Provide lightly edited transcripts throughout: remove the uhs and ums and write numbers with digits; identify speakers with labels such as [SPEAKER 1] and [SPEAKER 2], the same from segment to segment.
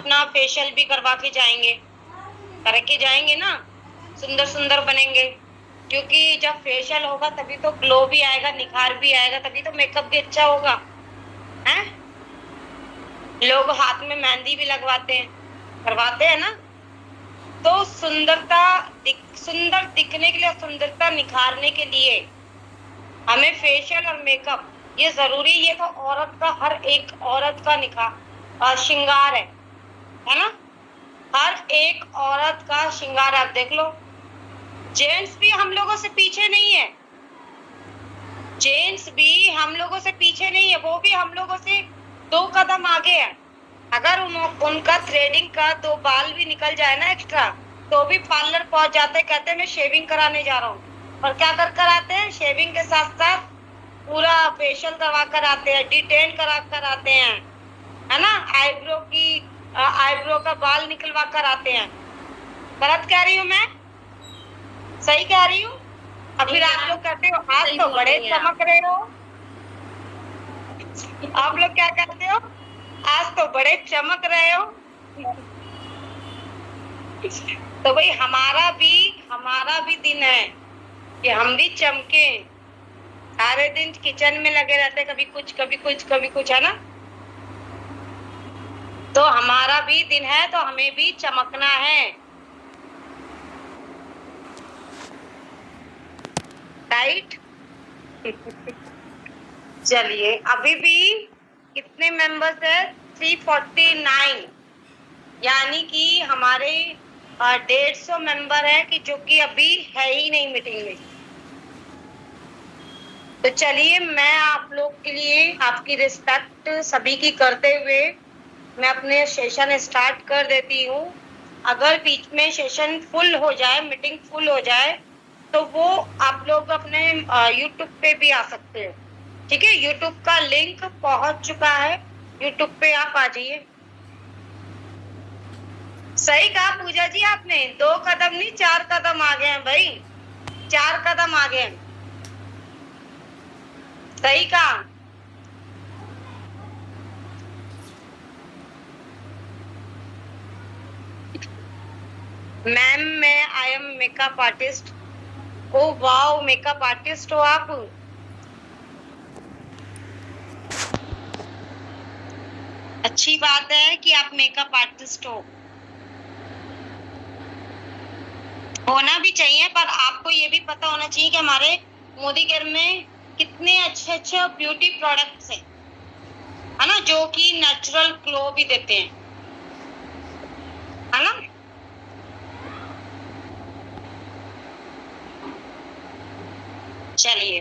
[SPEAKER 1] अपना फेशियल भी करवा के जाएंगे, करके जाएंगे ना, सुंदर सुंदर बनेंगे। क्योंकि जब फेशियल होगा तभी तो ग्लो भी आएगा, निखार भी आएगा, तभी तो मेकअप भी अच्छा होगा। हैं? लोग हाथ में मेहंदी भी लगवाते हैं, करवाते हैं ना। तो सुंदर दिखने के लिए, सुंदरता निखारने के लिए हमें फेशियल और मेकअप ये जरूरी, ये तो औरत का, हर एक औरत का निखार श्रृंगार है ना। हर एक औरत का श्रृंगार। आप देख लो, जेंट्स भी हम लोगों से पीछे नहीं है, जेंट्स भी हम लोगों से पीछे नहीं है, वो भी हम लोगों से 2 कदम आगे है। अगर उनका थ्रेडिंग का 2 बाल भी निकल जाए ना एक्स्ट्रा, तो भी पार्लर पहुंच जाते, कहते हैं मैं शेविंग कराने जा रहा हूँ। और क्या कर आते हैं, शेविंग के साथ साथ पूरा फेशियल करवा कर आते हैं, डिटेन करा कर आते हैं, है ना। आईब्रो का बाल निकलवा कर आते हैं। गलत कह रही हूँ मैं? सही कह रही हूँ? और फिर आप लोग कहते हो आज तो बड़े चमक रहे हो। आप लोग क्या कहते हो, आज तो बड़े चमक रहे हो। तो भाई हमारा भी दिन है कि हम भी चमके। सारे दिन किचन में लगे रहते, कभी कुछ है ना। तो हमारा भी दिन है, तो हमें भी चमकना है, राइट। चलिए, अभी भी कितने मेंबर्स है? 349, यानी कि हमारे 150 मेंबर है कि जो कि अभी है ही नहीं मीटिंग में। तो चलिए, मैं आप लोग के लिए आपकी रिस्पेक्ट सभी की करते हुए मैं अपने सेशन स्टार्ट कर देती हूँ। अगर बीच में सेशन फुल हो जाए, मीटिंग फुल हो जाए, तो वो आप लोग अपने यूट्यूब पे भी आ सकते हैं, ठीक है। यूट्यूब का लिंक पहुंच चुका है, यूट्यूब पे आप आ जाइए। सही कहा पूजा जी आपने, 2 कदम नहीं 4 कदम आ गए हैं भाई, 4 कदम आ गए हैं। सही कहा। मैम मैं I am makeup artist. Oh wow, makeup artist हो आप। अच्छी बात है कि आप मेकअप आर्टिस्ट हो, होना भी चाहिए। पर आपको ये भी पता होना चाहिए कि हमारे मोदी केयर में कितने अच्छे ब्यूटी प्रोडक्ट्स हैं, है ना, जो कि नेचुरल ग्लो भी देते हैं, है ना। चलिए,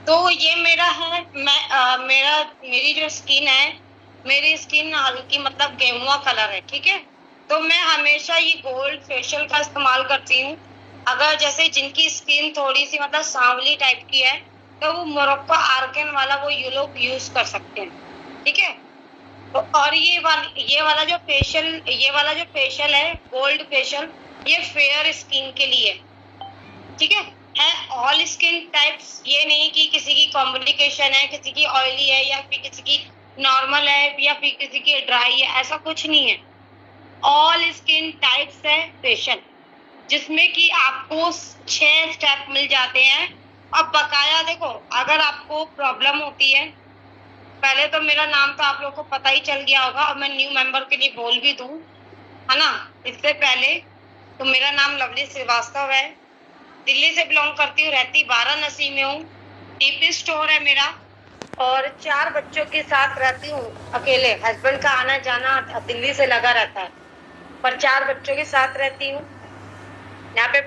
[SPEAKER 1] तो ये मेरा है, मेरी जो स्किन है, मेरी स्किन हल्की मतलब गेहुआ कलर है, ठीक है। तो मैं हमेशा ये गोल्ड फेशियल का इस्तेमाल करती हूँ। अगर जैसे जिनकी स्किन थोड़ी सी मतलब सांवली टाइप की है, तो वो मोरक्को आर्गन वाला वो ये लोग यूज कर सकते हैं, ठीक है। तो और ये वाला जो फेशियल है गोल्ड फेशियल, ये फेयर स्किन के लिए, ठीक है ऑल स्किन टाइप्स। ये नहीं कि किसी की कॉम्प्लिकेशन है, किसी की ऑयली है, या फिर किसी की नॉर्मल है, या फिर किसी की ड्राई है, ऐसा कुछ नहीं है। ऑल स्किन टाइप्स है फेशियल, जिसमें कि आपको 6 स्टेप मिल जाते हैं। अब बकाया देखो, अगर आपको प्रॉब्लम होती है, पहले तो मेरा नाम तो आप लोगों को पता ही चल गया होगा, और मैं न्यू मेंबर के लिए बोल भी दूं, है ना। इससे पहले तो मेरा नाम लवली श्रीवास्तव है, दिल्ली से बिलोंग करती हूँ, रहती वाराणसी में हूँ। टीपी स्टोर है मेरा, और 4 बच्चों के साथ रहती हूँ अकेले। हस्बैंड का आना जाना दिल्ली से लगा रहता है, पर 4 बच्चों के साथ रहती हूँ। यहाँ पे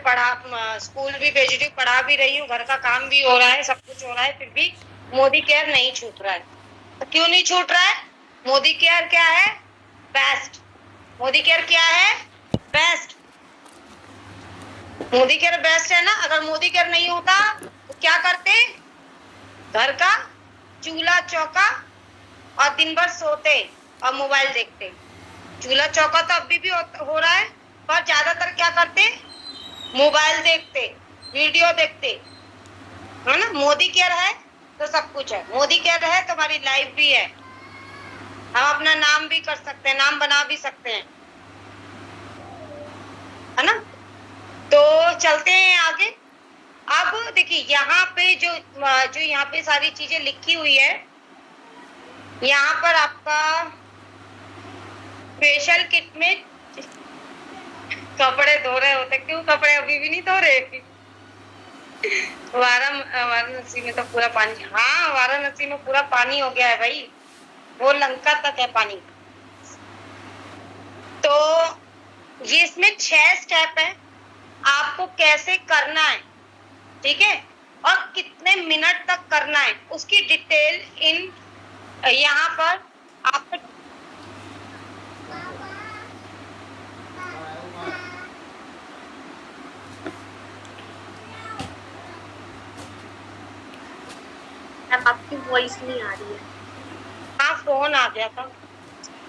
[SPEAKER 1] स्कूल भी भेज रही हूँ, पढ़ा भी रही हूँ, घर का काम भी हो रहा है, सब कुछ हो रहा है, फिर भी मोदी केयर नहीं छूट रहा है। तो क्यों नहीं छूट रहा है? मोदी केयर क्या है? बेस्ट। मोदी केयर क्या है? बेस्ट। मोदी केयर बेस्ट है ना। अगर मोदी केयर नहीं होता तो क्या करते? घर का चूल्हा चौका और दिन भर सोते और मोबाइल देखते। चूल्हा चौका तो अभी भी हो रहा है, पर ज्यादातर क्या करते? मोबाइल देखते, वीडियो देखते, है ना। मोदी केयर है तो सब कुछ है, मोदी केयर है तो हमारी लाइफ भी है। हम अपना नाम भी कर सकते हैं, नाम बना भी सकते हैं, है ना। तो चलते हैं आगे। अब देखिए यहाँ पे जो यहाँ पे सारी चीजें लिखी हुई है, यहाँ पर आपका फेशियल किट में कपड़े धो रहे होते, क्यों कपड़े अभी भी नहीं धो रहे? वाराणसी में तो पूरा पानी, हाँ वाराणसी में पूरा पानी हो गया है भाई, वो लंका तक है पानी। तो ये इसमें 6 स्टेप है, आपको कैसे करना है, ठीक है, और कितने मिनट तक करना है, उसकी डिटेल इन यहाँ पर आप
[SPEAKER 2] अब आपकी वॉइस नहीं आ रही है।
[SPEAKER 1] हाँ फोन आ गया था।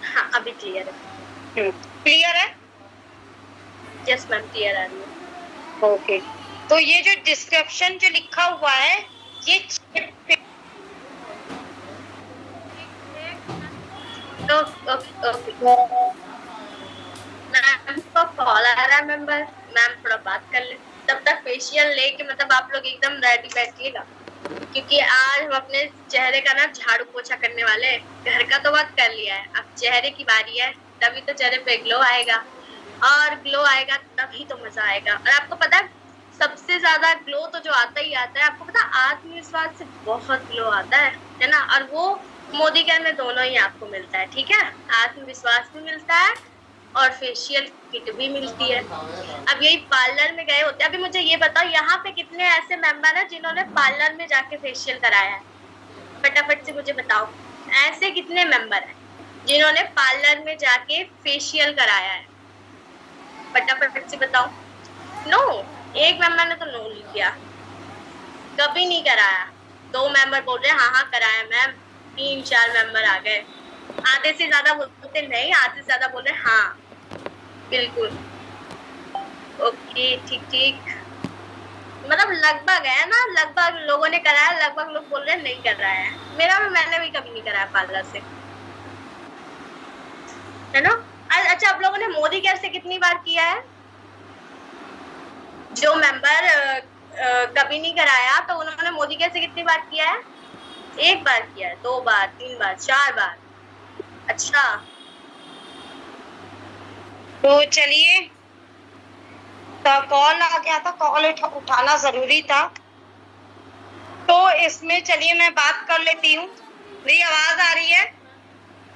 [SPEAKER 2] हाँ अभी क्लियर है।
[SPEAKER 1] क्लियर है?
[SPEAKER 2] यस मैम क्लियर आ रही है।
[SPEAKER 1] ओके, तो ये जो डिस्क्रिप्शन जो लिखा हुआ है ये
[SPEAKER 2] मैम को कॉल आ रहा है मेंबर, मैम थोड़ा बात कर ले, तब तक फेशियल लेके मतलब आप लोग एकदम रेडी बैठिएगा, क्योंकि आज हम अपने चेहरे का ना झाड़ू पोछा करने वाले हैं। घर का तो बात कर लिया है, अब चेहरे की बारी है, तभी तो चेहरे पे ग्लो आएगा, और ग्लो आएगा तभी तो मजा आएगा। और आपको पता है सबसे ज्यादा ग्लो तो जो आता ही आता है, आपको पता है आत्मविश्वास से बहुत ग्लो आता है ना, और वो मोदी केयर में दोनों ही आपको मिलता है, ठीक है, आत्मविश्वास भी मिलता है और फेशियल किट भी मिलती है। अब यही पार्लर में गए होते, अभी मुझे ये बताओ यहाँ पे कितने ऐसे मेंबर हैं जिन्होंने पार्लर में जाके फेशियल कराया है? फटाफट से मुझे बताओ, ऐसे कितने मेंबर हैं जिन्होंने पार्लर में जाके फेशियल कराया है? फटाफट से बताओ। नो, एक मेंबर ने तो नो लिख दिया, कभी नहीं कराया। 2 मेंबर बोल रहे हैं हाँ हाँ कराया मैम, 3-4 मेंबर आ गए, आधे से ज्यादा बोलते नहीं, आधे से ज्यादा बोल रहे हाँ बिल्कुल। ओके ठीक ठीक, मतलब लगभग है ना, लगभग लोगों ने कराया, लगभग लोग बोल रहे हैं नहीं कर रहा है। मैंने भी कभी नहीं कराया पार्लर से, है ना। अच्छा आप लोगों ने मोदी केयर से कितनी बार किया है? जो मेंबर कभी नहीं कराया तो उन्होंने मोदी केयर से कितनी बार किया है? 1 बार किया है, 2 बार, 3 बार, 4 बार। अच्छा
[SPEAKER 1] तो चलिए, तो कॉल आ गया था, कॉल उठाना जरूरी था, तो इसमें चलिए मैं बात कर लेती हूँ। मेरी आवाज आ रही है?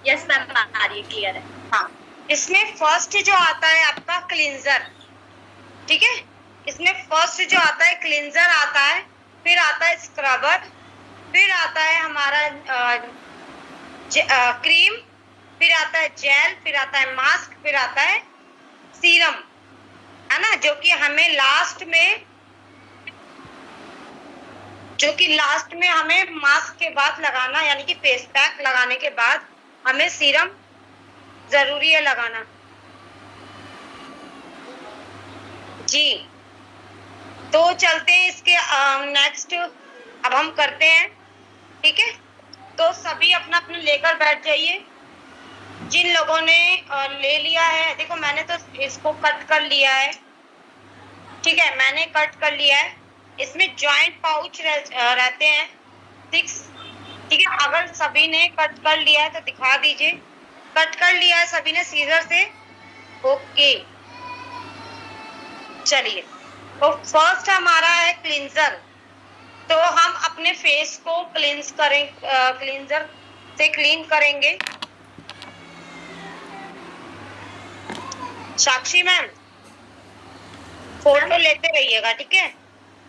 [SPEAKER 2] यस मैम आ रही है, क्लियर है।
[SPEAKER 1] हाँ, इसमें फर्स्ट जो आता है आपका क्लींजर, ठीक है, इसमें फर्स्ट जो आता है क्लींजर आता है, फिर आता है स्क्रबर, फिर आता है हमारा क्रीम, फिर आता है जेल, फिर आता है मास्क, फिर आता है सीरम, है ना, जो कि हमें लास्ट में हमें मास्क के बाद लगाना, यानी कि फेस पैक लगाने के बाद हमें सीरम जरूरी है लगाना। जी, तो चलते हैं इसके नेक्स्ट, अब हम करते हैं, ठीक है। तो सभी अपना अपना लेकर बैठ जाइए। जिन लोगों ने ले लिया है, देखो मैंने तो इसको कट कर लिया है, ठीक है, मैंने कट कर लिया है। इसमें जॉइंट पाउच रहते हैं 6, ठीक है। अगर सभी ने कट कर लिया है तो दिखा दीजिए, कट कर लिया है सभी ने सीजर से, ओके। चलिए, तो फर्स्ट हमारा है क्लींजर, तो हम अपने फेस को क्लींजर से क्लीन करेंगे। साक्षी मैम फोटो लेते रहिएगा, ठीक है?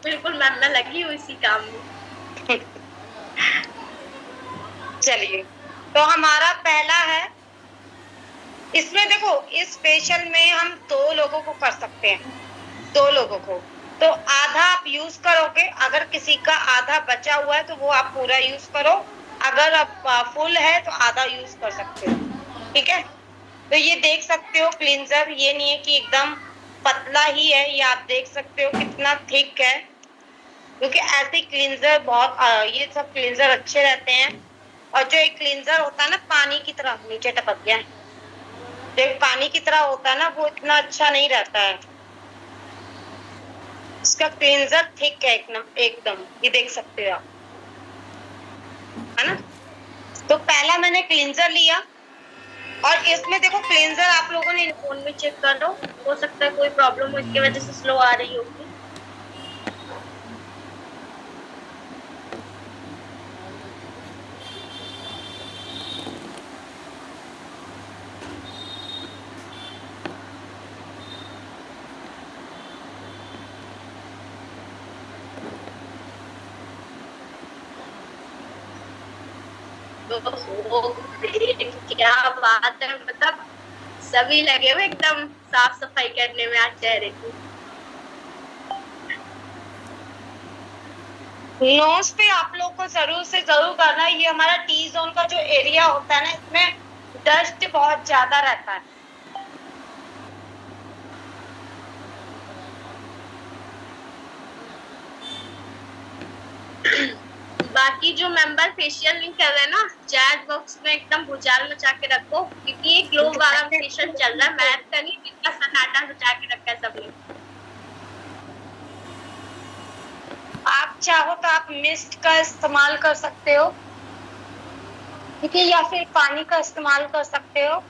[SPEAKER 2] बिल्कुल मैम, मैं लगी हुई इसी काम में।
[SPEAKER 1] चलिए, तो हमारा पहला है, इसमें देखो इस फेशियल में हम 2 लोगों को कर सकते हैं, 2 लोगों को, तो आधा आप यूज करोगे, अगर किसी का आधा बचा हुआ है तो वो आप पूरा यूज करो, अगर आप फुल है तो आधा यूज कर सकते हो, ठीक है। तो ये देख सकते हो क्लींजर, ये नहीं है कि एकदम पतला ही है, ये आप देख सकते हो कितना थिक है, क्योंकि ऐसे क्लींजर बहुत ये सब क्लींजर अच्छे रहते हैं और जो एक क्लींजर होता है ना पानी की तरह, नीचे टपक गया, जो एक पानी की तरह होता है ना, वो इतना अच्छा नहीं रहता है। इसका क्लींजर थिक है एकदम, ये देख सकते हो आप, है ना। तो पहला मैंने क्लींजर लिया, और इसमें देखो क्लींजर आप लोगों ने
[SPEAKER 2] फोन में चेक करो, हो सकता है कोई प्रॉब्लम हो, इसकी वजह से स्लो आ रही होगी। क्या बात है, मतलब सभी लगे हुए एकदम साफ सफाई करने में आज चेहरे की।
[SPEAKER 1] नोज पे आप लोग को जरूर से जरूर करना है। ये हमारा टी जोन का जो एरिया होता है ना, इसमें डस्ट बहुत ज्यादा रहता है।
[SPEAKER 2] बाकी जो मेंबर फेशियल नहीं कर रहे ना, चैट बॉक्स में एकदम भुचाल मचा के रखो, क्योंकि ये ग्लो वाला फेशियल चल रहा है, मैथ का नहीं, इतना सन्नाटा मचा के रखा है सबने।
[SPEAKER 1] आप चाहो तो आप मिस्ट का इस्तेमाल कर सकते हो, ठीक है, या फिर पानी का इस्तेमाल कर सकते हो।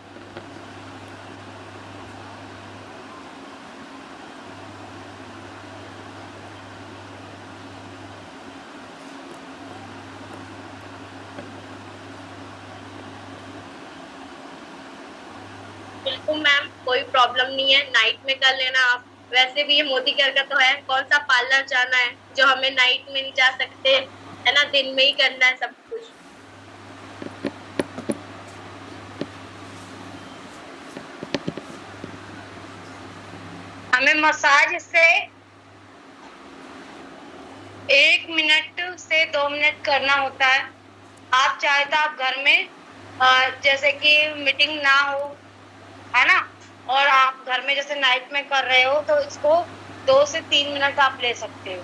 [SPEAKER 2] बिल्कुल मैम, कोई प्रॉब्लम नहीं है, नाइट में कर लेना आप। वैसे भी ये मोदी केयर का तो है, कौन सा पार्लर जाना है जो हमें नाइट में नहीं जा सकते, है ना, दिन में ही करना है सब कुछ।
[SPEAKER 1] हमें मसाज से 1 मिनट से 2 मिनट करना होता है। आप चाहे तो आप घर में जैसे कि मीटिंग ना हो, है ना, और आप घर में जैसे नाइट में कर रहे हो, तो इसको 2 से 3 मिनट आप ले सकते हो।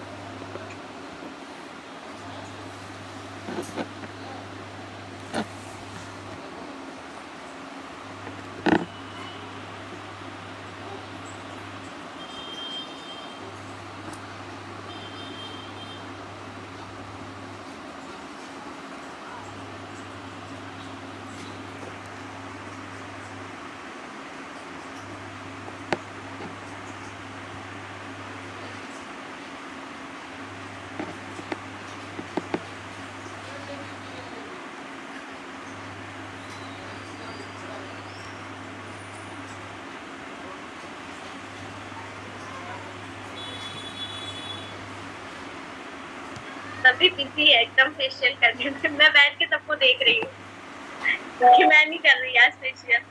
[SPEAKER 2] सभी बिजी है एकदम फेशियल करने में, मैं बैठ के सबको देख रही हूँ कि मैं नहीं कर रही आज फेशियल।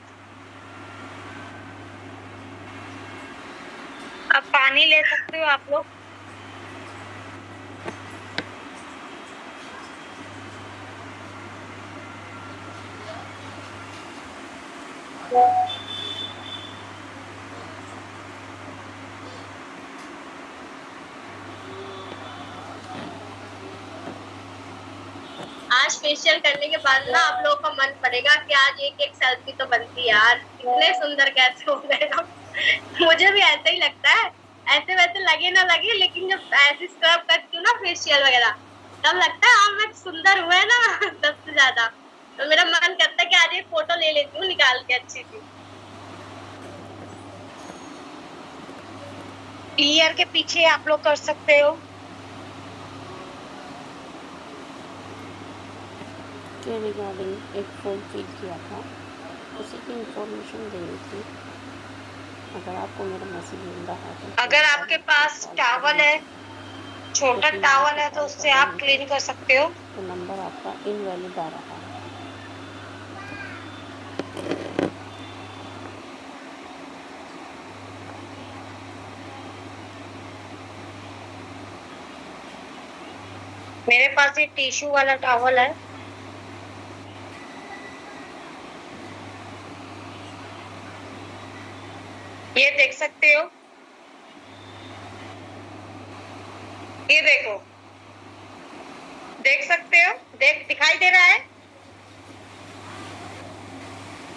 [SPEAKER 1] अब पानी ले सकते हो आप लोग।
[SPEAKER 2] आज फेशियल करने के बाद ना आप लोगों का मन पड़ेगा कि आज एक सेल्फी तो बनती है यार, कितने सुंदर कैसे हो गए हम। मुझे भी ऐसा ही लगता है, ऐसे वैसे लगे ना लगे, लेकिन जब ऐसे स्क्रब करती हूँ ना फेशियल वगैरह, तब लगता है हाँ मैं सुंदर हुआ है ना सबसे ज्यादा। तो मेरा मन करता है कि आज एक फोटो ले लेती हूँ निकाल के अच्छी सी।
[SPEAKER 1] ईयर के पीछे आप लोग कर सकते हो।
[SPEAKER 3] के रिगार्डिंग एक फॉर्म फिल किया था, उसी की इंफॉर्मेशन दे रही थी। अगर आपको मेरा मैसेज मिल रहा है तो
[SPEAKER 1] अगर आपके पास टॉवल है, छोटा टॉवल है, तो उससे आप क्लीन कर सकते हो।
[SPEAKER 3] तो नंबर आपका इनवैलिड आ रहा है।
[SPEAKER 1] मेरे पास एक टिश्यू वाला टॉवल है। ये देख सकते हो, ये देखो, देख सकते हो, दिखाई दे रहा है।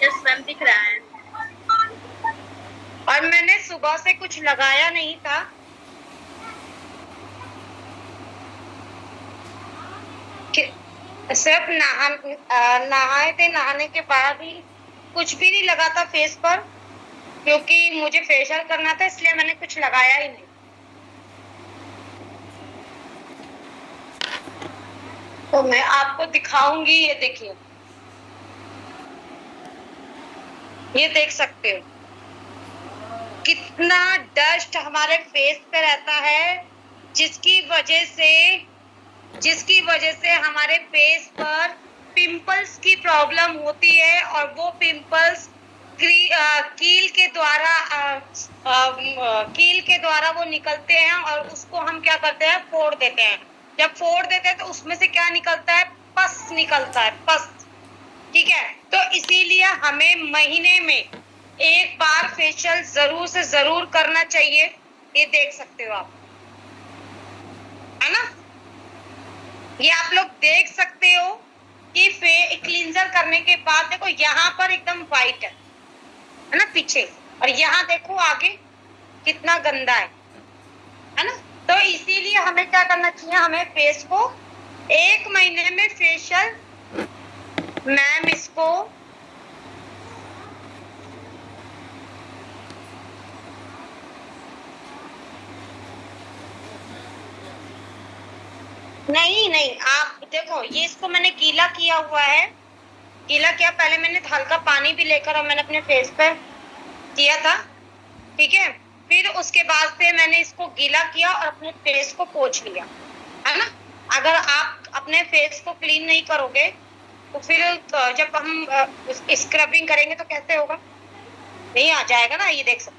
[SPEAKER 2] यस मैम, दिख रहा है।
[SPEAKER 1] और मैंने सुबह से कुछ लगाया नहीं था। सिर्फ नहाए थे, नहाने के बाद ही कुछ भी नहीं लगा था फेस पर, क्योंकि मुझे फेशियल करना था, इसलिए मैंने कुछ लगाया ही नहीं। तो मैं आपको दिखाऊंगी, ये देखिए, ये देख सकते हो कितना डस्ट हमारे फेस पे रहता है, जिसकी वजह से हमारे फेस पर पिंपल्स की प्रॉब्लम होती है। और वो पिंपल्स कील के द्वारा वो निकलते हैं, और उसको हम क्या करते हैं, फोड़ देते हैं। जब फोड़ देते हैं तो उसमें से क्या निकलता है, पस निकलता है, पस। ठीक है, तो इसीलिए हमें महीने में एक बार फेशियल जरूर से जरूर करना चाहिए। ये देख सकते हो आप, है ना, ये आप लोग देख सकते हो कि क्लींजर करने के बाद देखो यहाँ पर एकदम व्हाइट है ना पीछे, और यहाँ देखो आगे कितना गंदा है ना। तो इसीलिए हमें क्या करना चाहिए, हमें फेस को 1 महीने में फेशियल, मैम इसको नहीं, आप देखो, ये इसको मैंने गीला किया हुआ है, गीला किया, पहले मैंने हल्का पानी भी लेकर और मैंने अपने फेस पर किया था। ठीक है, फिर उसके बाद से मैंने इसको गीला किया और अपने फेस को पोंछ लिया, है ना। अगर आप अपने फेस को क्लीन नहीं करोगे तो फिर जब हम स्क्रबिंग करेंगे तो कैसे होगा, नहीं आ जाएगा ना। ये देख सकते,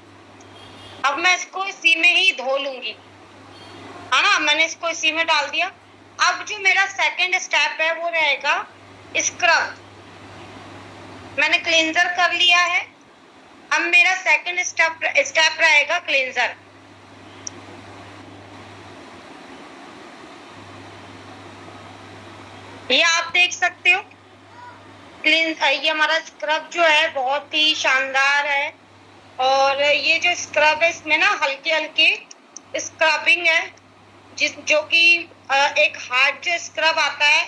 [SPEAKER 1] अब मैं इसको इसी में ही धो लूंगी, है ना। मैंने इसको इसी में डाल दिया। अब जो मेरा सेकंड स्टेप है वो रहेगा स्क्रब। मैंने क्लींजर कर लिया है, अब मेरा सेकंड स्टेप रहेगा क्लींजर। ये आप देख सकते हो, ये हमारा स्क्रब जो है बहुत ही शानदार है। और ये जो स्क्रब है इसमें ना हल्के हल्के स्क्रबिंग है, जो कि एक हार्ड जो स्क्रब आता है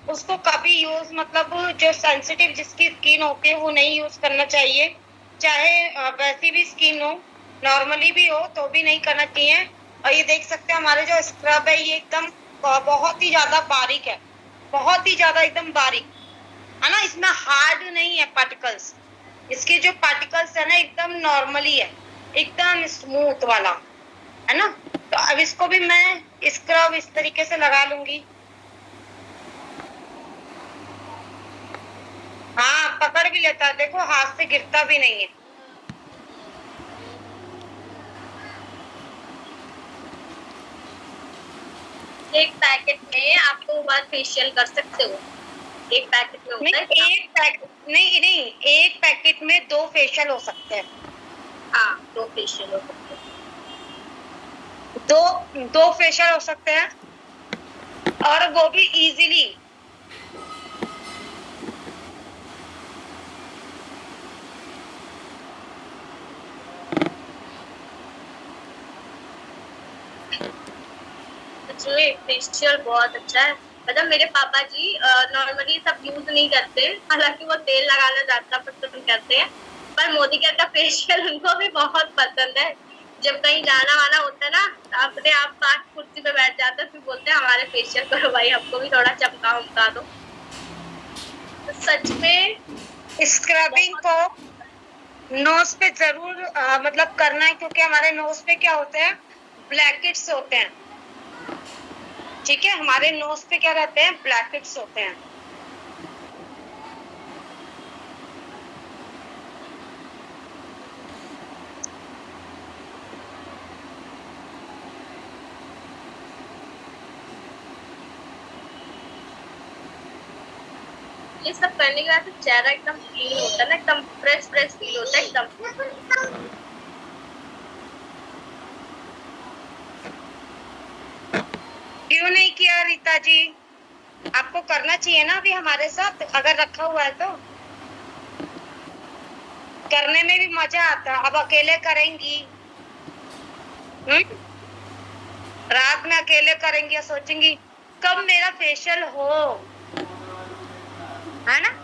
[SPEAKER 1] उसको कभी यूज, मतलब जो सेंसिटिव जिसकी स्किन होती है वो नहीं यूज करना चाहिए। चाहे वैसी भी स्किन हो, नॉर्मली भी हो, तो भी नहीं करना चाहिए। और ये देख सकते हैं हमारे जो स्क्रब है ये एकदम बहुत ही ज्यादा बारीक है, बहुत ही ज्यादा एकदम बारीक, है ना। इसमें हार्ड नहीं है पार्टिकल्स, इसके जो पार्टिकल्स है ना एकदम नॉर्मली है, एकदम स्मूथ वाला, है ना। तो अब इसको भी मैं स्क्रब इस तरीके से लगा लूंगी। हाँ, पकड़ भी लेता है, देखो हाथ से गिरता भी नहीं है।
[SPEAKER 2] एक पैकेट में आप 2 बार फेशियल कर सकते हो, एक पैकेट में होता है।
[SPEAKER 1] नहीं, एक पैकेट में 2 फेशियल हो सकते हैं।
[SPEAKER 2] हाँ, 2 फेशियल हो सकते हैं,
[SPEAKER 1] 2 फेशियल हो सकते हैं, और वो भी इजीली।
[SPEAKER 2] फेशियल बहुत अच्छा है। मतलब मेरे पापा जी नॉर्मली सब यूज नहीं करते, हालांकि वो तेल लगाना ज्यादा पसंद करते हैं, पर मोदी केयर का फेशियल उनको भी बहुत पसंद है। जब कहीं जाना वाना होता है ना, अपने आप पास कुर्सी पे बैठ जाते हैं, फिर बोलते हैं हमारे फेशियल करो भाई, हमको भी थोड़ा चमका उमका दो। तो सच में
[SPEAKER 1] स्क्रबिंग को नोज पे जरूर मतलब करना है, क्योंकि हमारे नोज पे क्या होते हैं, ब्लैकेट्स होते हैं। ठीक है, हमारे नोज पे क्या रहते हैं, ब्लैकेट्स होते हैं।
[SPEAKER 2] ये सब करने के बाद चेहरा एकदम क्लीन होता है ना, एकदम फ्रेश फील होता है एकदम।
[SPEAKER 1] क्यों नहीं किया रीता जी, आपको करना चाहिए ना अभी हमारे साथ, अगर रखा हुआ है तो। करने में भी मजा आता है। अब अकेले करेंगी, रात में अकेले करेंगी या सोचेंगी कब मेरा फेशियल हो, है ना।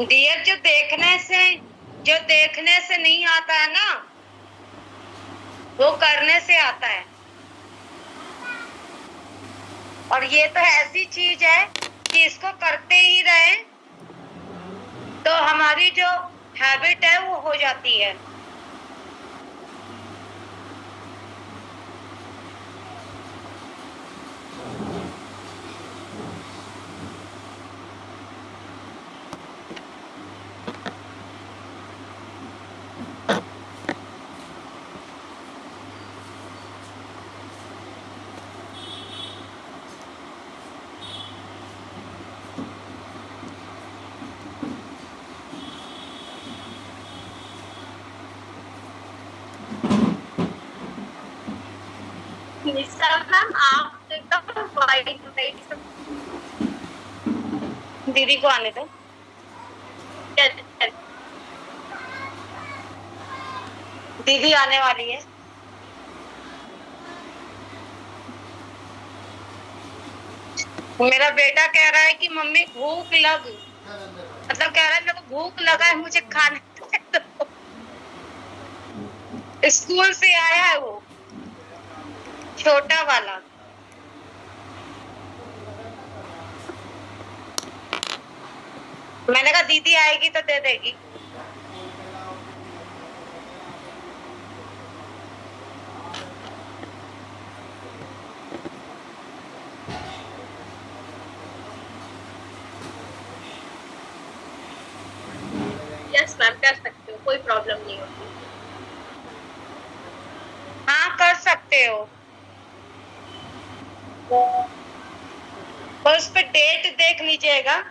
[SPEAKER 1] डियर, जो देखने से नहीं आता है ना, वो करने से आता है। और ये तो ऐसी चीज है कि इसको करते ही रहे तो हमारी जो हैबिट है वो हो जाती है।
[SPEAKER 2] निशा मैम, आप तो एकदम वाइट
[SPEAKER 1] दीदी को आने दो। दीदी आने वाली है। मेरा बेटा कह रहा है कि मम्मी भूख लग, मतलब कह रहा है मेरे को भूख लगा है, मुझे खाने दो। स्कूल से आया है वो, छोटा वाला। मैंने कहा दीदी आएगी तो दे देगी।
[SPEAKER 2] यस मैम, कर सकते हो, कोई प्रॉब्लम नहीं होती।
[SPEAKER 1] हाँ कर सकते हो। और उस पर डेट देख लीजिएगा।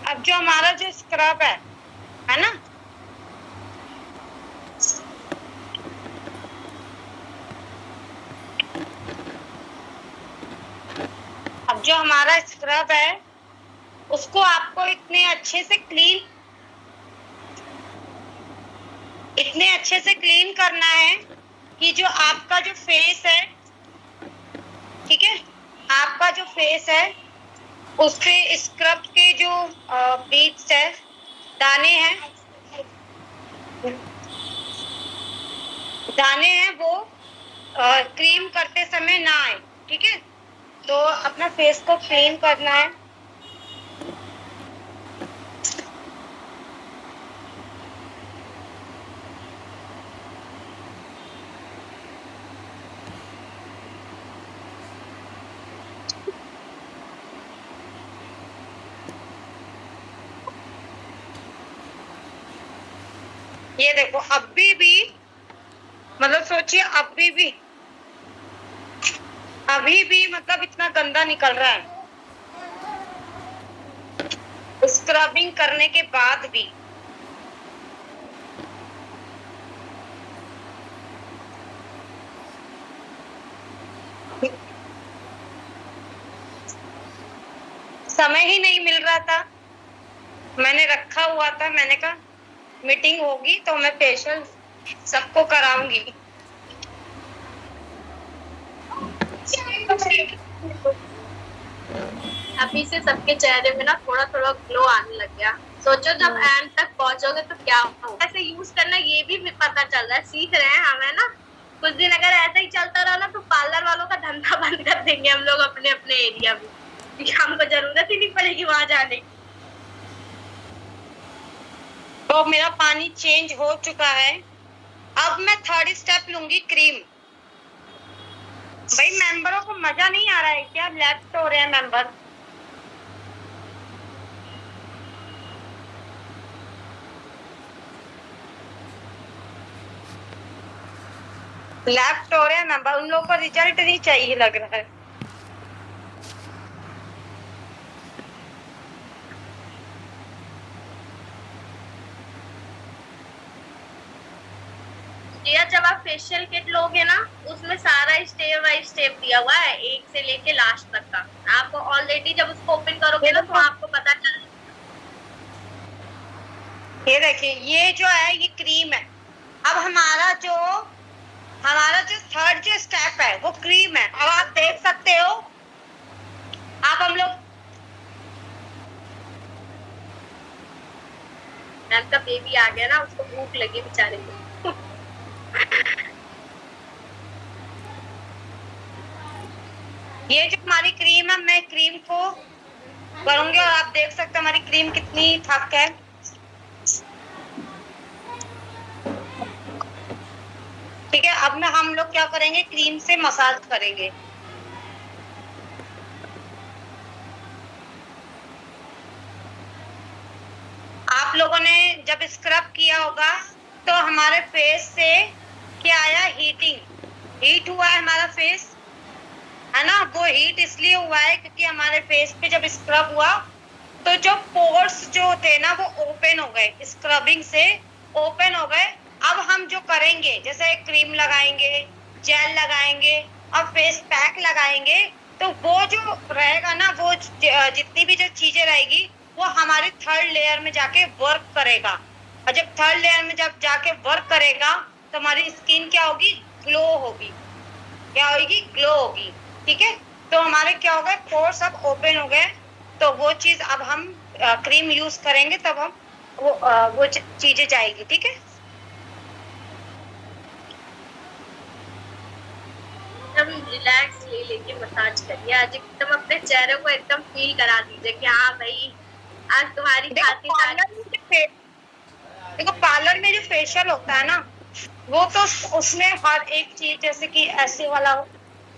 [SPEAKER 1] अब जो हमारा जो स्क्रब है ना, अब जो हमारा स्क्रब है उसको आपको इतने अच्छे से क्लीन करना है कि जो आपका जो फेस है, ठीक है, आपका जो फेस है उस पे स्क्रब के जो बीट्स है, दाने हैं वो क्रीम करते समय ना आए, ठीक है। तो अपना फेस को क्लीन करना है। ये देखो अभी भी, मतलब सोचिए अभी भी मतलब इतना गंदा निकल रहा है स्क्रबिंग करने के बाद भी। समय ही नहीं मिल रहा था, मैंने रखा हुआ था, मैंने कहा मीटिंग होगी तो मैं फेशियल सबको कराऊंगी।
[SPEAKER 2] अभी से सबके चेहरे में ना थोड़ा थोड़ा ग्लो आने लग गया। सोचो जब एंड तक पहुंचोगे तो क्या हो। ऐसे यूज करना ये भी पता चल रहा है, सीख रहे हैं हमें ना। कुछ दिन अगर ऐसा ही चलता रहा ना तो पार्लर वालों का धंधा बंद कर देंगे हम लोग अपने अपने एरिया में, क्योंकि हमको जरूरत ही नहीं पड़ेगी वहां जाने की।
[SPEAKER 1] तो मेरा पानी चेंज हो चुका है। अब मैं थर्ड स्टेप लूंगी, क्रीम। भाई मेंबरों को मजा नहीं आ रहा है क्या? लेफ्ट हो रहे हैं मेंबर। लेफ्ट हो रहे हैं ना, उन लोगों को रिजल्ट नहीं चाहिए लग रहा है।
[SPEAKER 2] या जब आप फेशियल किट लोगे ना, उसमें सारा स्टेप बाय स्टेप दिया हुआ है, एक से लेके लास्ट तक का। आप ऑलरेडी जब उसको ओपन करोगे ना तो आपको पता चल।
[SPEAKER 1] ये देखिए, ये जो है ये क्रीम है। अब हमारा जो थर्ड जो स्टेप है वो क्रीम है। अब आप देख सकते हो, आप हम लोग
[SPEAKER 2] मैम का बेबी आ गया ना, उसको भूख लगी बेचारे को।
[SPEAKER 1] ये जो हमारी क्रीम है, मैं क्रीम को करूंगी और आप देख सकते हैं हमारी क्रीम कितनी थक है। ठीक है, अब हम लोग क्या करेंगे, क्रीम से मसाज करेंगे। आप लोगों ने जब स्क्रब किया होगा तो हमारे फेस से क्या आया, हीट हुआ है हमारा फेस, है ना। वो हीट इसलिए हुआ है क्योंकि हमारे फेस पे जब स्क्रब हुआ तो जो पोर्स जो होते हैं ना वो ओपन हो गए, स्क्रबिंग से ओपन हो गए। अब हम जो करेंगे, जैसे क्रीम लगाएंगे, जेल लगाएंगे और फेस पैक लगाएंगे, तो वो जो रहेगा ना, वो जितनी भी जो चीजें रहेगी वो हमारी थर्ड लेयर में जाके वर्क करेगा। और जब थर्ड लेयर में जब जाके वर्क करेगा तो हमारी स्किन क्या होगी, ग्लो होगी। क्या होगी, ग्लो होगी। ठीक है, तो हमारे क्या हो गए, पोर्स अब ओपन हो गए। तो वो चीज अब हम क्रीम यूज करेंगे तब हम वो चीजें जाएगी। ठीक है,
[SPEAKER 2] एकदम रिलैक्स ले लेके मसाज करिए। आज एकदम अपने चेहरे को एकदम फील करा दीजिए कि हाँ भाई आज तुम्हारी खातिर।
[SPEAKER 1] देखो पार्लर में जो फेशियल होता है ना, वो तो उसमें हर एक चीज जैसे कि ऐसे वाला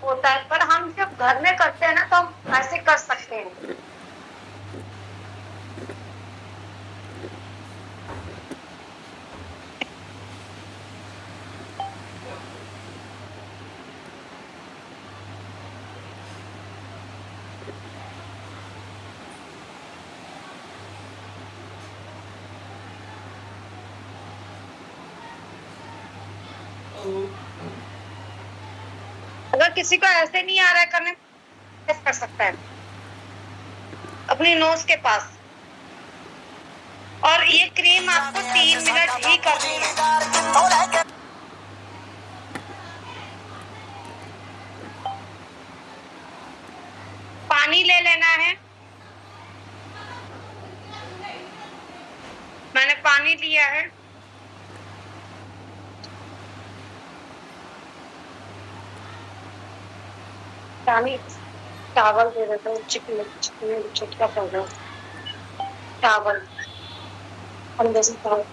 [SPEAKER 1] होता है, पर हम जब घर में करते हैं ना तो हम ऐसे कर सकते हैं। अगर किसी को ऐसे नहीं आ रहा है करने, कर सकता है अपनी नोज के पास। और ये क्रीम आपको 3 मिनट ही करनी है। पानी ले लेना है, मैंने पानी लिया है। पानी चावल दे देता हूँ, चिकन चिटका पड़ चावल अंदर से चावल।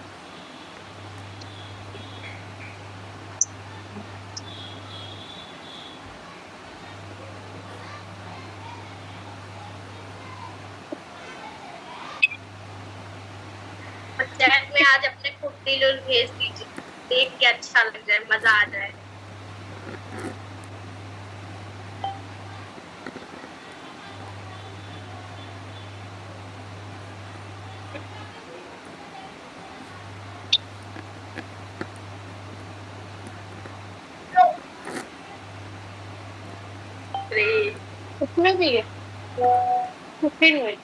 [SPEAKER 2] चैट में आज अपने कुर्ती लोग भेज दीजिए, देख के अच्छा लग जाए, मजा आ जाए।
[SPEAKER 1] उसमें भी है 15 मिनट।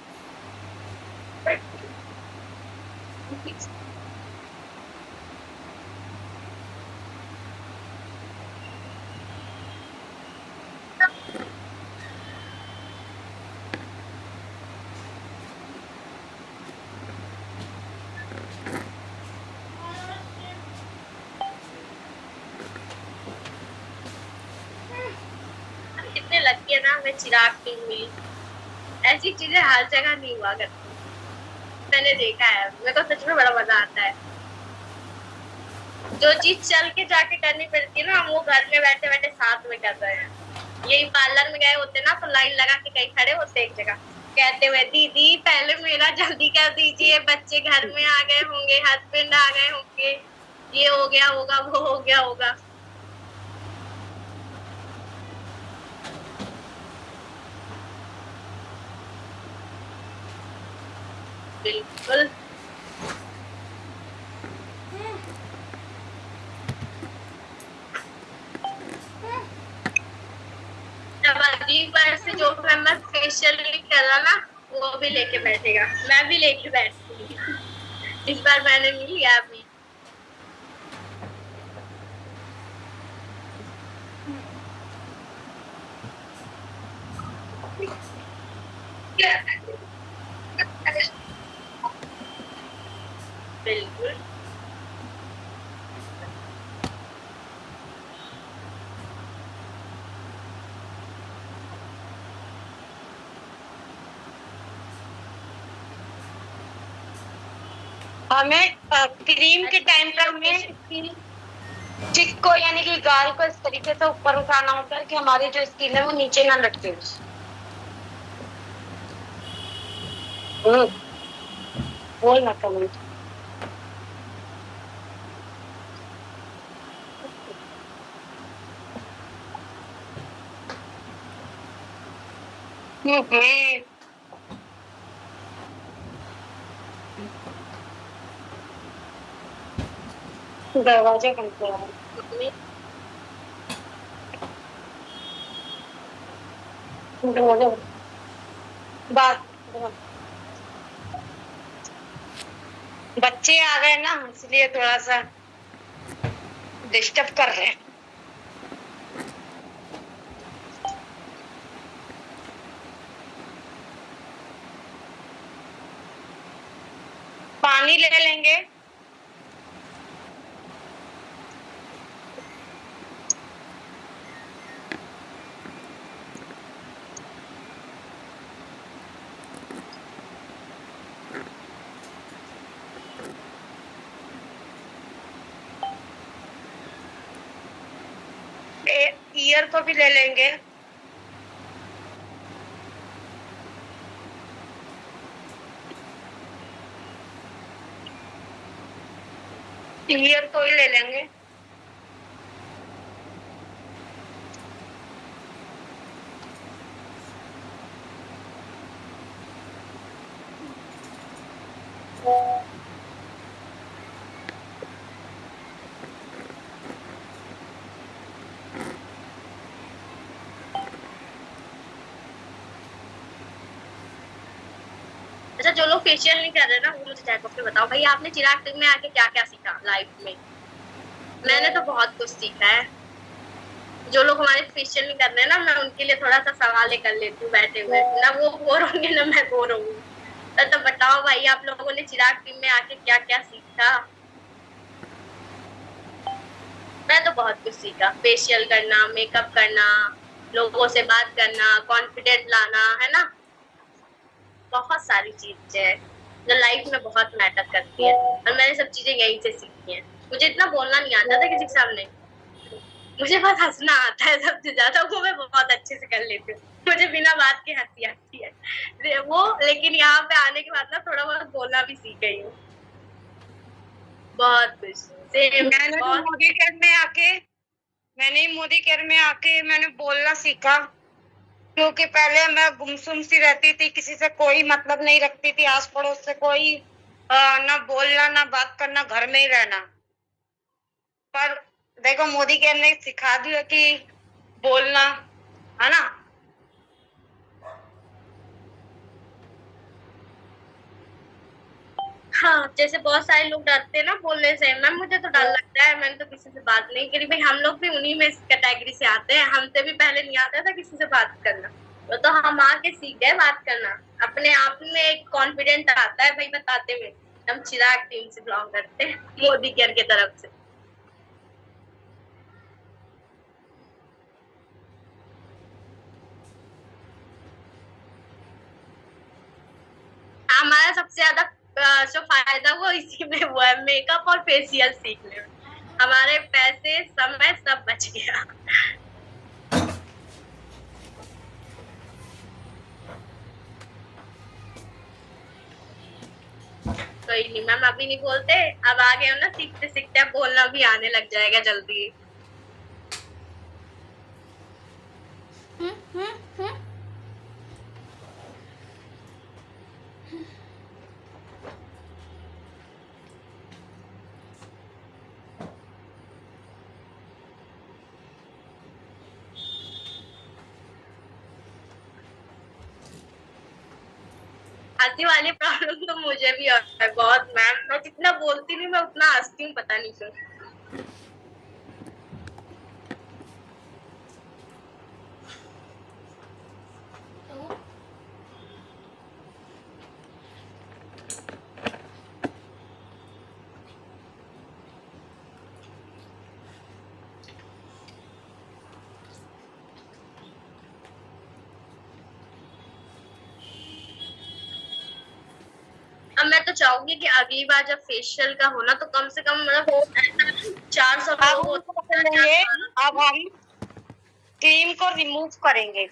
[SPEAKER 2] कितने लकी है ना हमें चिराग किंग मिली। ऐसी चीजें हर जगह नहीं हुआ करती, मैंने देखा है। मेरे को सच में बड़ा मजा आता है। जो चीज चल के जाके करनी पड़ती है ना, हम वो घर में बैठे बैठे साथ में कर रहे हैं। यही पार्लर में गए होते ना तो लाइन लगा के कहीं खड़े होते एक जगह, कहते हुए दीदी पहले मेरा जल्दी कर दीजिए, बच्चे घर में आ गए होंगे, हस्बैंड आ गए होंगे, ये हो गया होगा, वो हो गया होगा। बिल्कुल। अब अगली बार से जो मेंबर फेशियल नहीं कर रहा ना, वो भी लेके बैठेगा, मैं भी लेके बैठूंगी। इस बार मैंने नहीं लिया अभी। बिल्कुल।
[SPEAKER 1] हमें क्रीम के टाइम पर हमें चिक को यानी कि गाल को इस तरीके से ऊपर उठाना होता है कि हमारी जो स्किन है वो नीचे ना लटके। बोल ना कमेंट। दरवाजा बंद किया है। बात बच्चे आ गए ना, इसलिए थोड़ा सा डिस्टर्ब कर रहे हैं। पानी ले लेंगे। ईयर को भी ले लेंगे। ईयर को ही ले लेंगे।
[SPEAKER 2] अच्छा, जो लोग फेशियल नहीं कर रहे ना, वो मुझे चैट बॉक्स में बताओ भाई, आपने चिराग टीम में आके क्या क्या सीखा लाइफ में। मैंने तो बहुत कुछ सीखा है। जो लोग हमारे फेशियल नहीं कर रहे ना, मैं उनके लिए थोड़ा सा सवाल कर लेती हूँ बैठे हुए, ना वो बोर होंगे ना मैं बोर होंगी। तो बताओ भाई, आप लोगों ने चिराग टीम में आके क्या क्या सीखा। मैं तो बहुत कुछ सीखा, फेशियल करना, मेकअप करना, लोगों से बात करना, कॉन्फिडेंट लाना, है ना। बहुत सारी चीजें हैं जो लाइफ में बहुत मैटर करती है, और मैंने सब चीजें यहीं से सीखी हैं। मुझे इतना बोलना नहीं आता था किसी के सामने, मुझे बस हंसना आता है सबसे ज्यादा, वो मैं बहुत अच्छे से कर लेती हूँ। मुझे बिना बात के हंसी आती है वो, लेकिन यहाँ पे आने के बाद ना थोड़ा बहुत बोलना भी सीख गई हूँ। बहुत कुछ
[SPEAKER 1] मैंने मोदी केयर में आके मैंने बोलना सीखा, क्योंकि पहले मैं गुमसुम सी रहती थी, किसी से कोई मतलब नहीं रखती थी, आस पड़ोस से कोई ना बोलना ना बात करना, घर में ही रहना। पर देखो मोदी केयर ने सिखा दिया कि बोलना, है ना।
[SPEAKER 2] हाँ, जैसे बहुत सारे लोग डरते हैं ना बोलने से, मैम मुझे तो डर लगता है, मैंने तो किसी से बात नहीं करी। भाई हम लोग भी उन्हीं में कैटेगरी से आते हैं, हमसे भी पहले नहीं आता था किसी से बात करना, तो हम आके सीख गए बात करना। अपने आप में एक कॉन्फिडेंट आता है भाई बताते हुए। हम चिराग टीम से बिलोंग करते हैं, मोदी केयर की तरफ से। हमारा सबसे ज्यादा जो फायदा वो इसी में हुआ है, मेकअप और फेशियल सीखने में। हमारे पैसे समय सब बच गया। कोई नहीं मैम, अभी नहीं बोलते, अब आ गए हो ना, सीखते सीखते अब बोलना भी आने लग जाएगा जल्दी। हंसी वाली प्रॉब्लम तो मुझे भी है बहुत मैम। मैं जितना बोलती नहीं मैं उतना हंसती हूँ, पता नहीं क्यों। अब मैं तो चाहूंगी कि अगली बार जब फेशियल का होना तो कम से कम मतलब 400
[SPEAKER 1] अब
[SPEAKER 2] लोग
[SPEAKER 1] हम क्या करेंगे, अब हम क्रीम को रिमूव करेंगे,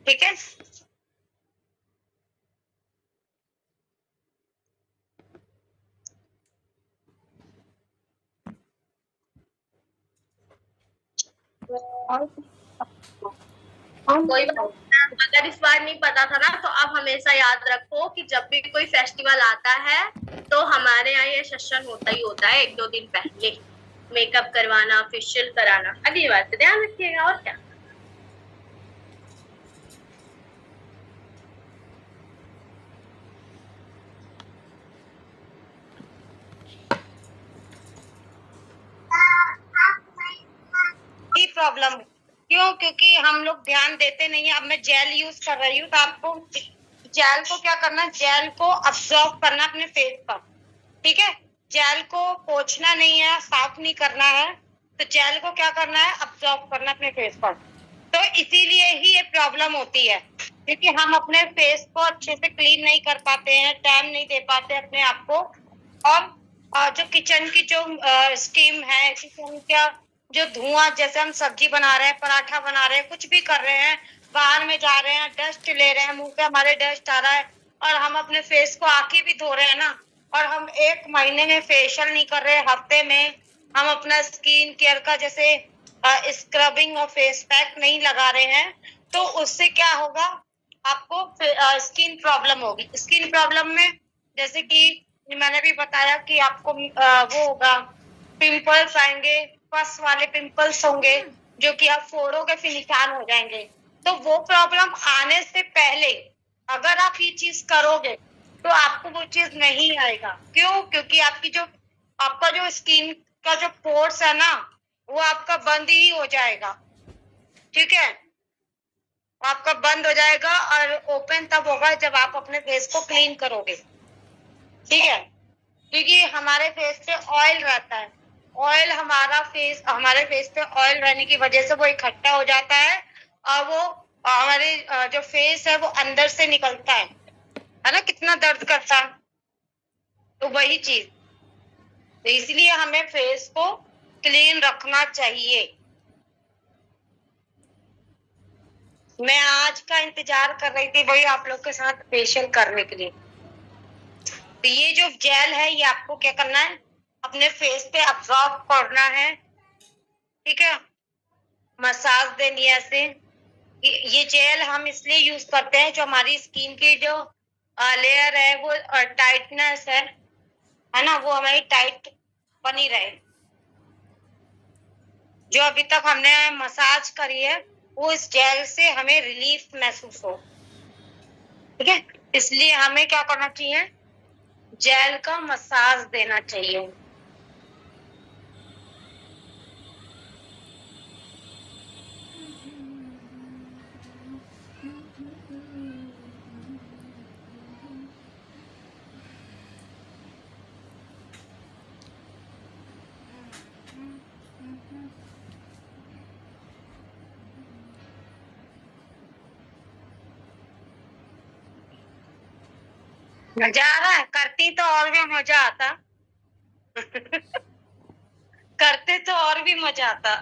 [SPEAKER 1] ठीक है।
[SPEAKER 2] कोई बात नहीं। अगर इस बार नहीं पता था ना तो अब हमेशा याद रखो कि जब भी कोई फेस्टिवल आता है तो हमारे यहाँ ये सेशन होता ही होता है 1-2 दिन पहले, मेकअप करवाना, फेशियल कराना। अगली बार से ध्यान रखिएगा। और क्या।
[SPEAKER 1] प्रॉब्लम क्यों? क्योंकि हम लोग ध्यान देते नहीं है। अब मैं जेल यूज कर रही हूँ तो आपको जेल को क्या करना, जेल को अब्सॉर्ब करना अपने फेस पर, ठीक है। जेल को पोंछना नहीं है, साफ नहीं करना है, तो जेल को क्या करना है, अब्सॉर्ब करना अपने फेस पर। तो इसीलिए ही ये प्रॉब्लम होती है, क्योंकि हम अपने फेस को अच्छे से क्लीन नहीं कर पाते हैं, टाइम नहीं दे पाते अपने आप को। और जो किचन की जो स्टीम है, किचन का जो धुआं, जैसे हम सब्जी बना रहे हैं, पराठा बना रहे हैं, कुछ भी कर रहे हैं, बाहर में जा रहे हैं, डस्ट ले रहे हैं, मुंह पे हमारे डस्ट आ रहा है, और हम अपने फेस को आके भी धो रहे हैं ना, और हम 1 महीने में फेशियल नहीं कर रहे, हफ्ते में हम अपना स्किन केयर का जैसे स्क्रबिंग और फेस पैक नहीं लगा रहे हैं, तो उससे क्या होगा, आपको स्किन प्रॉब्लम होगी। स्किन प्रॉब्लम में जैसे कि मैंने भी बताया कि आपको वो होगा, पिंपल्स आएंगे, पस वाले पिंपल्स होंगे, जो कि आप फोड़ोगे फिर निशान हो जाएंगे। तो वो प्रॉब्लम आने से पहले अगर आप ये चीज करोगे तो आपको वो चीज नहीं आएगा। क्यों? क्योंकि आपका जो स्किन का जो पोर्स है ना, वो आपका बंद ही हो जाएगा, ठीक है। आपका बंद हो जाएगा और ओपन तब होगा जब आप अपने फेस को क्लीन करोगे, ठीक है। क्योंकि हमारे फेस पे ऑयल रहता है, ऑयल हमारे फेस पे ऑयल रहने की वजह से वो इकट्ठा हो जाता है, और वो हमारे जो फेस है वो अंदर से निकलता है ना, कितना दर्द करता है। तो वही चीज, तो इसलिए हमें फेस को क्लीन रखना चाहिए। मैं आज का इंतजार कर रही थी वही आप लोग के साथ फेशियल करने के लिए। तो ये जो जेल है ये आपको क्या करना है, अपने फेस पे अब्सॉर्ब करना है, ठीक है। मसाज देनी है ऐसे। ये जेल हम इसलिए यूज करते हैं, जो हमारी स्किन की जो लेयर है वो टाइटनेस है ना, वो हमारी टाइट बनी रहे। जो अभी तक हमने मसाज करी है वो इस जेल से हमें रिलीफ महसूस हो, ठीक है। इसलिए हमें क्या करना चाहिए, जेल का मसाज देना चाहिए। मजा आ रहा है? करती तो और भी मजा आता करते तो और भी मजा आता।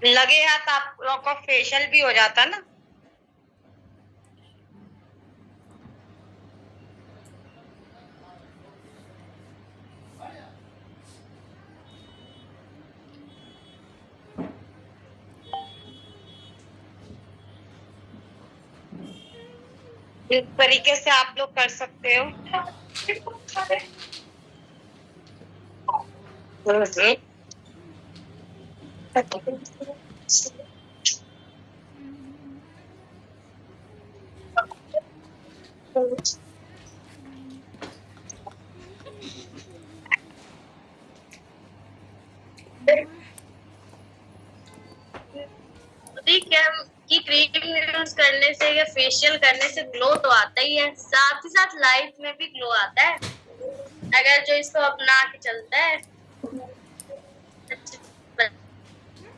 [SPEAKER 1] लगे हाथ आप लोग का फेशियल भी हो जाता ना। इस तरीके से आप लोग कर सकते हो।
[SPEAKER 2] ठीक है कि क्रीम यूज करने से या फेशियल करने से ग्लो तो आता ही है, साथ ही साथ लाइफ में भी ग्लो आता है अगर जो इसको अपना के चलता है।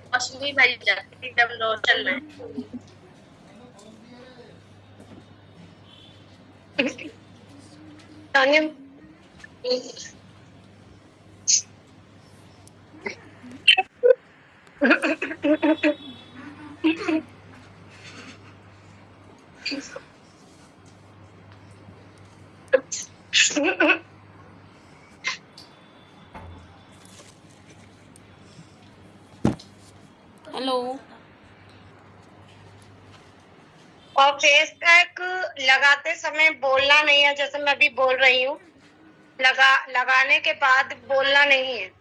[SPEAKER 2] रोशनी भरी जाती है एकदम रोशन में।
[SPEAKER 1] तानिया,
[SPEAKER 3] हेलो।
[SPEAKER 1] और फेस पैक लगाते समय बोलना नहीं है, जैसे मैं अभी बोल रही हूँ। लगाने के बाद बोलना नहीं है।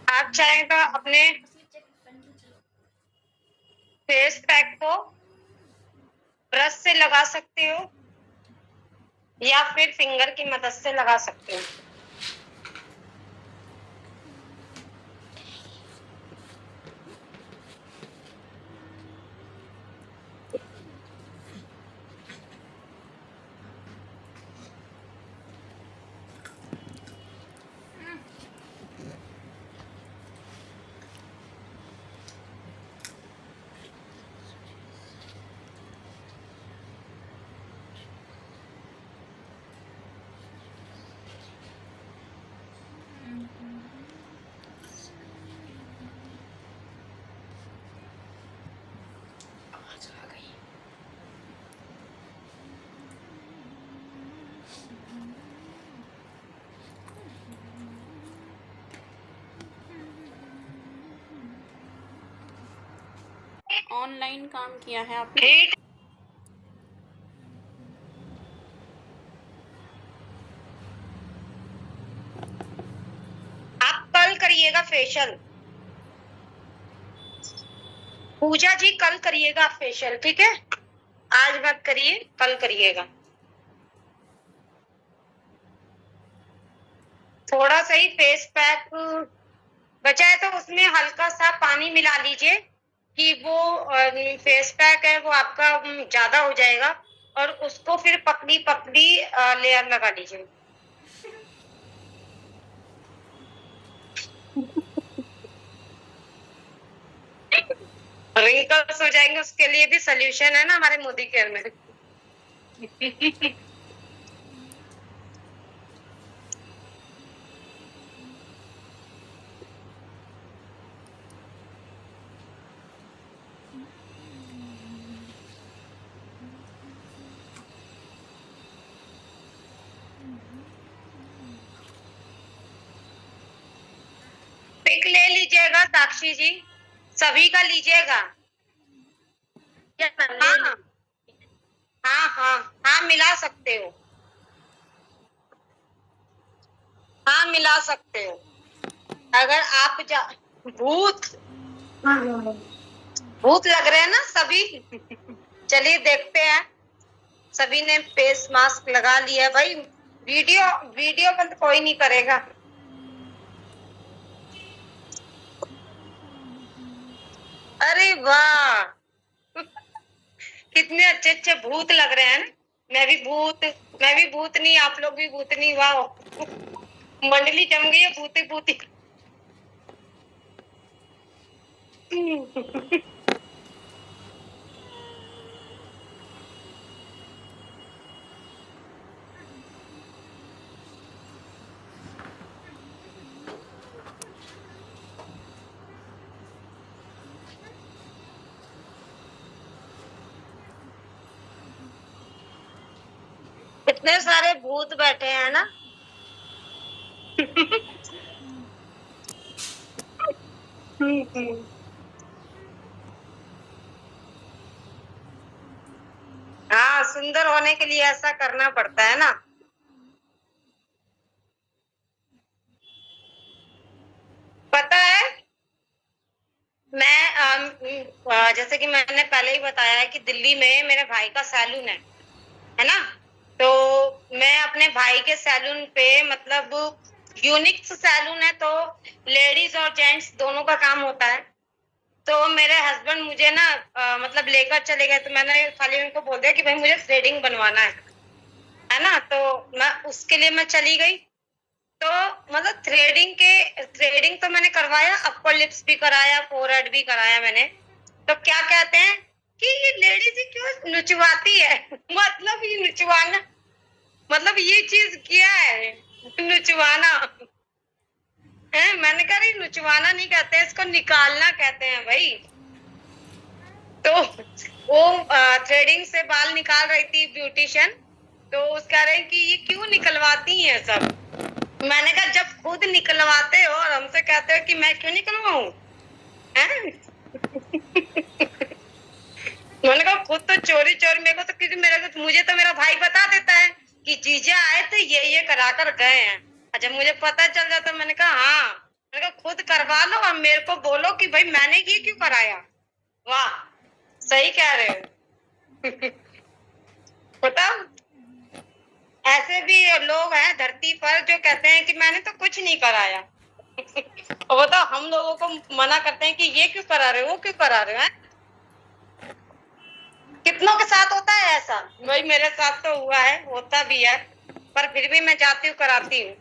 [SPEAKER 1] आप चाहे तो अपने फेस पैक को ब्रश से लगा सकते हो या फिर फिंगर की मदद से लगा सकते हो।
[SPEAKER 3] ऑनलाइन काम किया है आपने?
[SPEAKER 1] ठीक, आप कल करिएगा फेशियल। पूजा जी कल करिएगा फेशियल, ठीक है? आज मत करिए, कल करिएगा। थोड़ा सा ही फेस पैक बचा है तो उसमें हल्का सा पानी मिला लीजिए कि वो फेस पैक है वो आपका ज्यादा हो जाएगा, और उसको फिर पतली पतली लेयर लगा लीजिए। रिंकल्स हो जाएंगे, उसके लिए भी सोल्यूशन है ना हमारे मोदी केयर में। पिक ले लीजिएगा साक्षी जी, सभी का लीजिएगा।
[SPEAKER 2] क्या
[SPEAKER 1] हाँ हाँ हाँ हाँ, मिला सकते हो। हाँ मिला सकते हो। अगर आप भूत भूत लग रहे हैं ना सभी। चलिए देखते हैं। सभी ने फेस मास्क लगा लिया भाई। वीडियो वीडियो बंद कोई नहीं करेगा। अरे वाह, कितने अच्छे अच्छे भूत लग रहे हैं ना। मैं भी भूतनी, आप लोग भी भूतनी। वाह, मंडली जम गई है भूती भूती। इतने सारे भूत बैठे हैं ना। हाँ, सुंदर होने के लिए ऐसा करना पड़ता है ना। पता है, मैं जैसे कि मैंने पहले ही बताया है कि दिल्ली में मेरे भाई का सैलून है ना। तो मैं अपने भाई के सैलून पे मतलब यूनिक सैलून है, तो लेडीज और जेंट्स दोनों का काम होता है। तो मेरे हस्बैंड मुझे ना मतलब लेकर चले गए, तो मैंने खाली उनको बोल दिया कि भाई मुझे थ्रेडिंग बनवाना है ना। तो मैं उसके लिए मैं चली गई। तो मतलब थ्रेडिंग तो मैंने करवाया, अपर लिप्स भी कराया, फोरहेड भी कराया मैंने। तो क्या कहते हैं कि ये लेडीज ही क्यों नुचवाती है। मतलब ये नुचवाना, मतलब ये चीज क्या है नुचवाना है। मैंने कहा नुचवाना नहीं कहते हैं, इसको निकालना कहते हैं भाई। तो वो थ्रेडिंग से बाल निकाल रही थी ब्यूटिशियन, तो उस कह रहे कि ये क्यों निकलवाती हैं सब। मैंने कहा जब खुद निकलवाते हो और हमसे कहते हो कि मैं क्यों निकलवाऊं हैं। मैंने कहा खुद तो चोरी चोरी मेरे को तो, क्योंकि मुझे तो मेरा भाई बता देता है कि जीजा आए थे ये करा कर गए हैं। जब मुझे पता चल जाता मैंने कहा हाँ, मैंने कहा खुद करवा लो और मेरे को बोलो कि भाई मैंने ये क्यों कराया। वाह, सही कह रहे हो। बताओ, ऐसे भी लोग हैं धरती पर जो कहते हैं कि मैंने तो कुछ नहीं कराया। और बताओ हम लोगों को मना करते हैं कि ये क्यों करा रहे हो, वो क्यों करा रहे हो हैं? कितनों के साथ होता है ऐसा। भाई मेरे साथ तो हुआ है, होता भी है, पर फिर भी मैं जाती हूँ, कराती हूँ।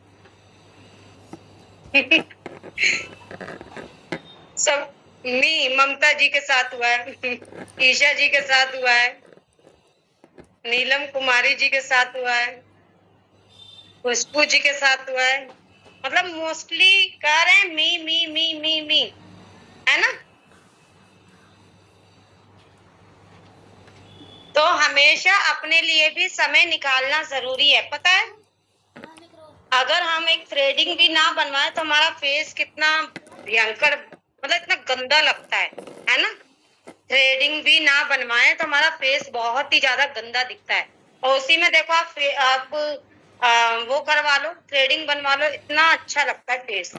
[SPEAKER 1] सब ममता जी के साथ हुआ है, ईशा जी के साथ हुआ है, नीलम कुमारी जी के साथ हुआ है, खुशबू जी के साथ हुआ है। मतलब मोस्टली कह रहे हैं मी है ना। तो हमेशा अपने लिए भी समय निकालना जरूरी है, पता है। अगर हम एक थ्रेडिंग भी ना बनवाए तो हमारा फेस कितना भयंकर, मतलब इतना गंदा लगता है ना। थ्रेडिंग भी ना बनवाए तो हमारा फेस बहुत ही ज्यादा गंदा दिखता है। और उसी में देखो आप वो करवा लो, थ्रेडिंग बनवा लो, इतना अच्छा लगता है फेस।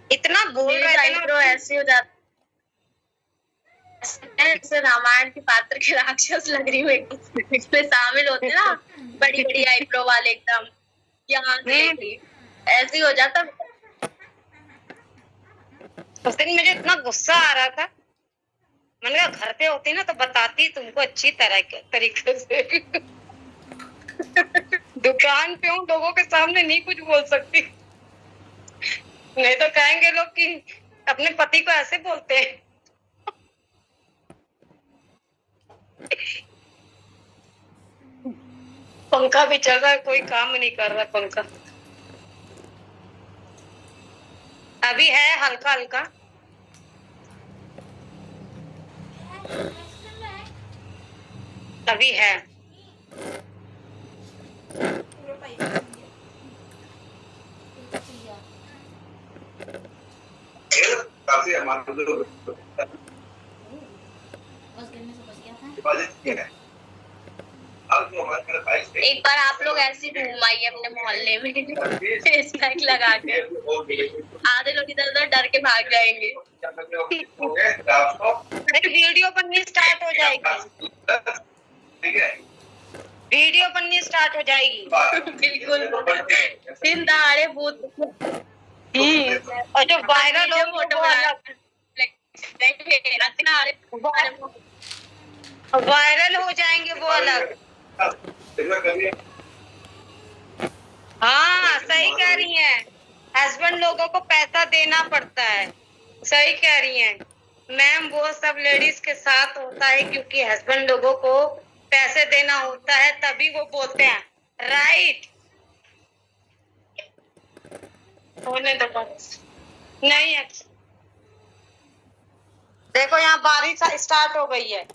[SPEAKER 1] इतना बोल रहे थे ना,
[SPEAKER 2] ऐसे हो जाता है जैसे रामायण के पात्र के राक्षस लग रही हूँ एकदम। इसमें शामिल होते ना बड़ी बड़ी आईब्रो वाले एकदम, यहाँ से ऐसे ही हो जाता।
[SPEAKER 1] उस दिन मुझे इतना गुस्सा आ रहा था, मैंने कहा घर पे होती ना तो बताती तुमको अच्छी तरह के तरीके से। दुकान पे हूँ, लोगों के सामने नहीं कुछ बोल सकती, नहीं तो कहेंगे लोग कि अपने पति को ऐसे बोलते हैं। पंखा भी चल रहा है, कोई काम नहीं कर रहा पंखा। अभी है हल्का हल्का, अभी है।
[SPEAKER 2] एक बार आप लोग ऐसे घूम आइए अपने मोहल्ले में स्नैक लगा के, आधे लोग इधर उधर डर के भाग जाएंगे।
[SPEAKER 1] वीडियो बननी स्टार्ट हो जाएगी, वीडियो बननी स्टार्ट हो जाएगी।
[SPEAKER 2] बिल्कुल दिन दहाड़े भूत।
[SPEAKER 1] और जो वायरल हो
[SPEAKER 2] फोटो
[SPEAKER 1] वायरल हो जाएंगे वो अलग। हाँ सही कह रही हैं, हस्बैंड लोगों को पैसा देना पड़ता है। सही कह रही हैं मैम, वो सब लेडीज के साथ होता है क्योंकि हस्बैंड लोगों को पैसे देना होता है, तभी वो बोलते हैं राइट। होने दो बस, नहीं देखो यहाँ बारिश स्टार्ट हो गई है।